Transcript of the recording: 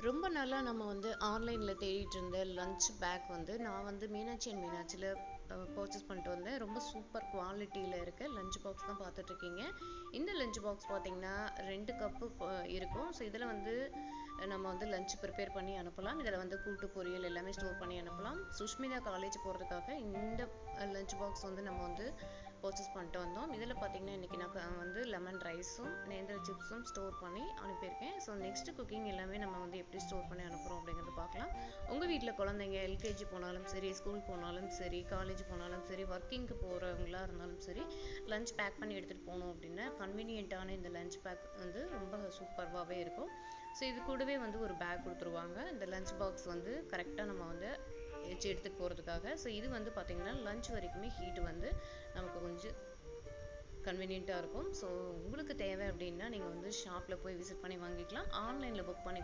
ரொம்ப நாளா நம்ம வந்து ஆன்லைன்ல தேடிட்டு இருந்த லஞ்ச் பேக் வந்து நான் வந்து மீனாட்சி அண்ட் மீனாட்சியில் பர்ச்சேஸ் பண்ணிட்டு வந்தேன். ரொம்ப சூப்பர் குவாலிட்டியில் இருக்க லஞ்ச் பாக்ஸ் தான் பார்த்துட்டு இருக்கீங்க. இந்த லஞ்ச் பாக்ஸ் பார்த்தீங்கன்னா 2 கப்பு இருக்கும். ஸோ இதில் வந்து நம்ம வந்து லஞ்ச் ப்ரிப்பேர் பண்ணி அனுப்பலாம். இதில் வந்து கூட்டு பொரியல் எல்லாமே ஸ்டோர் பண்ணி அனுப்பலாம். சுஷ்மிதா காலேஜ் போகிறதுக்காக இந்த லஞ்ச் பாக்ஸ் வந்து நம்ம வந்து பர்ச்சேஸ் பண்ணிட்டு வந்தோம். இதில் பார்த்தீங்கன்னா இன்றைக்கி நான் வந்து லெமன் ரைஸும் நேந்திர சிப்ஸும் ஸ்டோர் பண்ணி அனுப்பியிருக்கேன். ஸோ நெக்ஸ்ட் குக்கிங் எல்லாமே நம்ம வந்து எப்படி ஸ்டோர் பண்ணி அனுப்புகிறோம் அப்படிங்கிறது பார்க்கலாம். உங்கள் வீட்டில் குழந்தைங்க எல்கேஜி போனாலும் சரி, ஸ்கூல் போனாலும் சரி, காலேஜ் போனாலும் சரி, ஒர்க்கிங்க்கு போகிறவங்களா இருந்தாலும் சரி, லஞ்ச் பேக் பண்ணி எடுத்துகிட்டு போகணும் அப்படின்னா கன்வீனியண்ட்டான இந்த லஞ்ச் பேக் வந்து ரொம்ப சூப்பர்வாகவே இருக்கும். ஸோ இது கூடவே வந்து ஒரு பேக் கொடுத்துருவாங்க. இந்த லஞ்ச் பாக்ஸ் வந்து கரெக்டாக நம்ம வந்து வச்சு எடுத்துகிட்டு போகிறதுக்காக. ஸோ இது வந்து பார்த்திங்கன்னா லஞ்ச் வரைக்குமே ஹீட் வந்து நமக்கு கொஞ்சம் கன்வீனியண்ட்டாக இருக்கும். ஸோ உங்களுக்கு தேவை அப்படின்னா நீங்கள் வந்து ஷாப்பில் போய் விசிட் பண்ணி வாங்கிக்கலாம். ஆன்லைனில் புக் பண்ணி